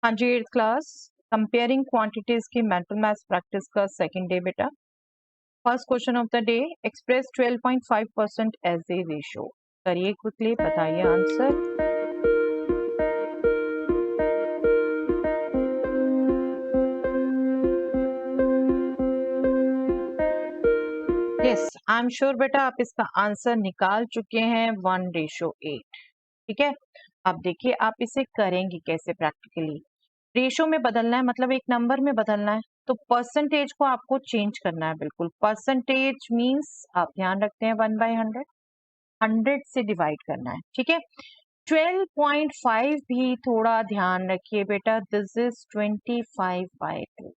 हाँ जी, 8th class comparing quantities की मेंटल मैथ्स प्रैक्टिस का सेकंड डे बेटा। First question of the day, express 12.5% as a ratio. करिए क्विकली, बताइए answer. Yes, I am sure बेटा आप इसका आंसर निकाल चुके हैं, 1:8। ठीक है, अब देखिए आप इसे करेंगे कैसे प्रैक्टिकली। रेशो में बदलना है, मतलब एक नंबर में बदलना है, तो परसेंटेज को आपको चेंज करना है। बिल्कुल परसेंटेज मींस आप ध्यान रखते हैं 1/100, 100 से डिवाइड करना है। ठीक है, 12.5 भी थोड़ा ध्यान रखिए बेटा, दिस इज 25/2,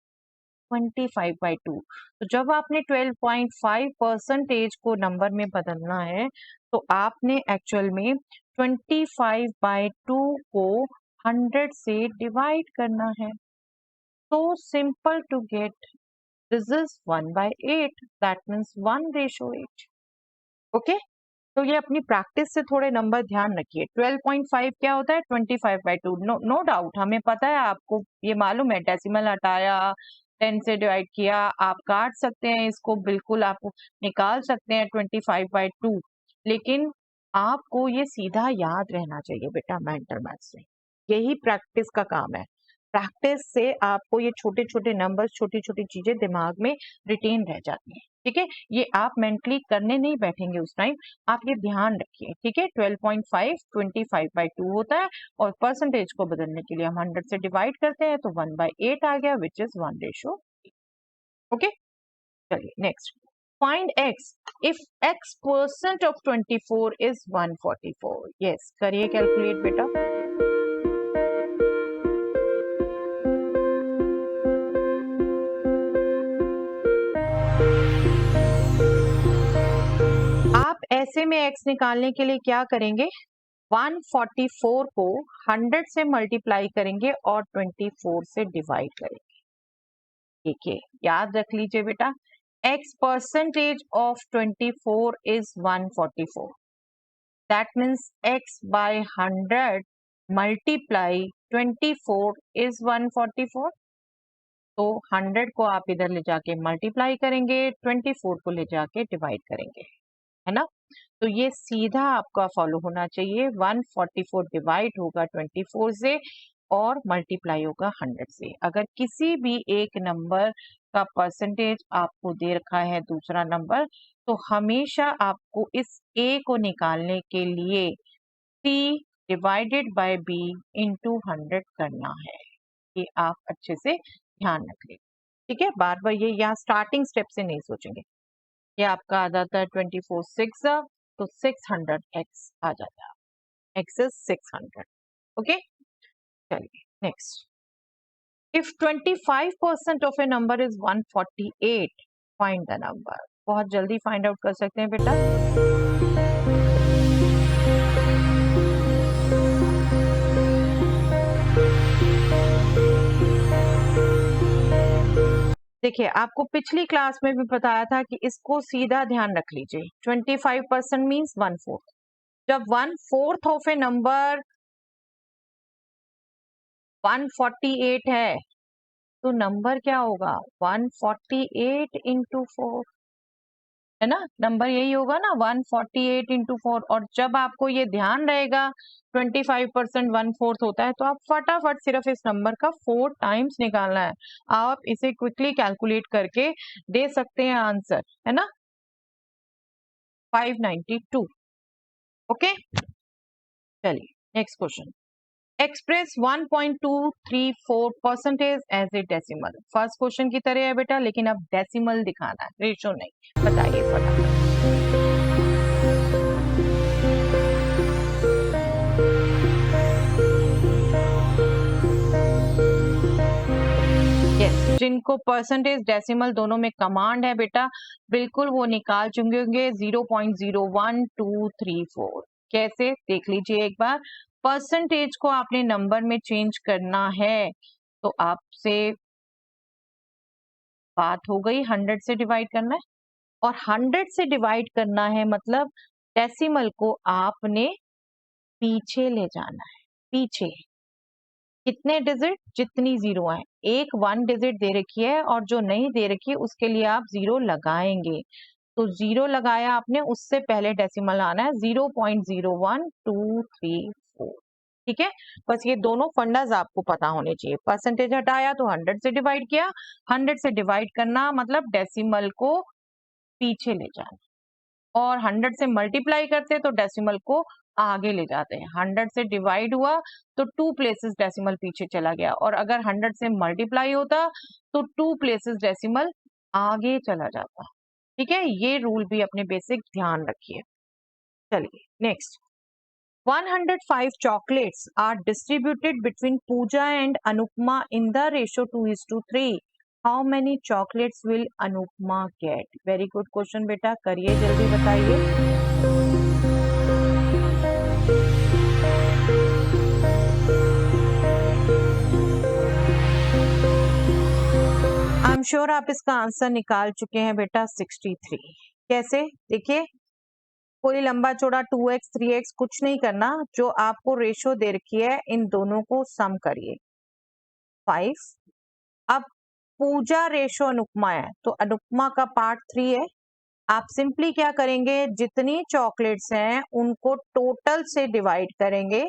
25/2। तो जब आपने 12.5% को नंबर में बदलना है, तो आपने एक्चुअल में 25/2 को 100 से डिवाइड करना है। So simple to get. This is 1/8. That means 1:8. Okay? तो ये अपनी प्रैक्टिस से थोड़े नंबर ध्यान रखिए। 12.5 क्या होता है? 25/2। नो डाउट, हमें पता है, आपको ये मालूम है, डेसिमल हटाया, 10 से डिवाइड किया, आप काट सकते हैं इसको, बिल्कुल आप निकाल सकते हैं 25/2, लेकिन आपको ये सीधा याद रहना चाहिए बेटा मेंटल मैथ से। यही प्रैक्टिस का काम है। प्रैक्टिस से आपको ये छोटे छोटे नंबर्स, छोटी छोटी चीजें दिमाग में रिटेन रह जाती हैं। ठीक है, ये आप मेंटली करने नहीं बैठेंगे उस टाइम, आप ये ध्यान रखिए। ठीक है, 12.5 25/2 होता है, और परसेंटेज को बदलने के लिए हम 100 से डिवाइड करते हैं, तो 1/8 आ गया, विच इज 1:8। ओके, चलिए next. Find x if x% of 24 is 144। Yes, करिए कैलकुलेट बेटा। आप ऐसे में x निकालने के लिए क्या करेंगे? 144 को 100 से मल्टीप्लाई करेंगे और 24 से डिवाइड करेंगे। देखिए, याद रख लीजिए बेटा, x% of 24 is 144। That means x by 100 multiply 24 is 144। तो 100 को आप इधर ले जाके मल्टीप्लाई करेंगे, 24 को ले जाके डिवाइड करेंगे, है ना? तो ये सीधा आपका फॉलो होना चाहिए। 144 डिवाइड होगा 24 से और मल्टीप्लाई होगा 100 से। अगर किसी भी एक नंबर का परसेंटेज आपको दे रखा है दूसरा नंबर, तो हमेशा आपको इस a को निकालने के लिए c divided by b into 100 करना है। ये आप अच्छे से ध्यान रख लीजिए। ठीक है, बार बार ये यहाँ स्टार्टिंग स्टेप से नहीं सोचेंगे। ये आपका आ जाता है 24 6, तो 600x आ जाता है, x इज 600। ओके, चलिए next. If 25% of A number is 148, find the number. बहुत जल्दी फाइंड आउट कर सकते हैं बेटा। देखिए, आपको पिछली क्लास में भी बताया था कि इसको सीधा ध्यान रख लीजिए। 25% मीन्स 1/4। जब 1/4 ऑफ ए नंबर 148 है, तो नंबर क्या होगा? 148 इंटू 4, है ना? नंबर यही होगा ना, 148 इंटू 4। और जब आपको ये ध्यान रहेगा 25% 1/4 होता है, तो आप फटाफट सिर्फ इस नंबर का 4 टाइम्स निकालना है। आप इसे क्विकली कैलकुलेट करके दे सकते हैं आंसर, है ना? 592। ओके, चलिए next question. Express 1.234% as a decimal. First question की तरह है बेटा, लेकिन अब डेसिमल दिखाना है, रेशो नहीं। बताइए फटाफट। यस, जिनको परसेंटेज डेसिमल दोनों में कमांड है बेटा, बिल्कुल वो निकाल चुके होंगे 0.01234। कैसे, देख लीजिए एक बार। परसेंटेज को आपने नंबर में चेंज करना है, तो आपसे बात हो गई 100 से डिवाइड करना है, और 100 से डिवाइड करना है मतलब डेसिमल को आपने पीछे ले जाना है, पीछे। कितने डिजिट? जितनी जीरो है। एक 1 डिजिट दे रखी है और जो नहीं दे रखी है उसके लिए आप जीरो लगाएंगे। तो जीरो लगाया आपने, उससे पहले डेसिमल आना है 0.01234। ठीक है, बस ये दोनों फंडाज आपको पता होने चाहिए। परसेंटेज हटाया तो 100 से डिवाइड किया, 100 से डिवाइड करना मतलब डेसिमल को पीछे ले जाना, और 100 से मल्टीप्लाई करते तो डेसिमल को आगे ले जाते हैं। 100 से डिवाइड हुआ तो 2 प्लेसेस डेसिमल पीछे चला गया, और अगर 100 से मल्टीप्लाई होता तो 2 प्लेसेस डेसिमल आगे चला जाता। ठीक है, ये रूल भी अपने बेसिक ध्यान रखिए। चलिए next, 105 chocolates are distributed between Pooja and Anupma in the ratio 2:3. How many chocolates will Anupma get? Very good question बेटा, करिए जल्दी बताइए। आई एम श्योर आप इसका आंसर निकाल चुके हैं बेटा, 63। कैसे? देखिए, कोई लंबा चौड़ा 2x 3x कुछ नहीं करना, जो आपको रेशो दे रखी है इन दोनों को सम करिए। 5। अब पूजा रेशो अनुपमा है तो अनुपमा का पार्ट 3 है। आप सिंपली क्या करेंगे, जितनी चॉकलेट्स हैं उनको टोटल से डिवाइड करेंगे,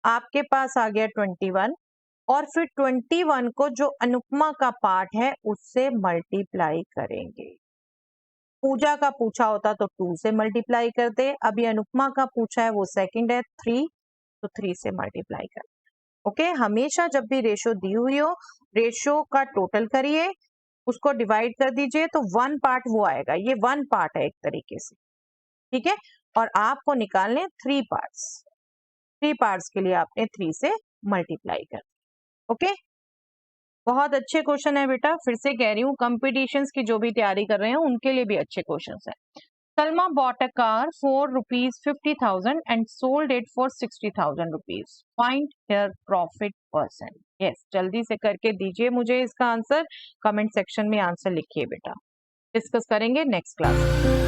आपके पास आ गया 21, और फिर 21 को जो अनुपमा का पार्ट है उससे मल्टीप्लाई करेंगे। पूजा का पूछा होता तो 2 से मल्टीप्लाई करते, अभी अनुपमा का पूछा है वो सेकंड है 3, तो 3 से मल्टीप्लाई कर। ओके, हमेशा जब भी रेशो दी हुई हो, रेशो का टोटल करिए, उसको डिवाइड कर दीजिए, तो 1 पार्ट वो आएगा। ये 1 पार्ट है एक तरीके से। ठीक है, और आपको निकालने 3 पार्ट्स। 3 पार्ट्स के लिए आपने 3 से मल्टीप्लाई कर। ओके, बहुत अच्छे क्वेश्चन है बेटा, फिर से कह रही हूँ, कंपटीशंस की जो भी तैयारी कर रहे हैं उनके लिए भी अच्छे क्वेश्चंस हैं। Salma bought a car for rupees 50,000 and sold it for 60,000 rupees. Find her profit percent. Yes, जल्दी से करके दीजिए मुझे इसका आंसर, कमेंट सेक्शन में आंसर लिखिए बेटा, डिस्कस करेंगे नेक्स्ट क्लास में।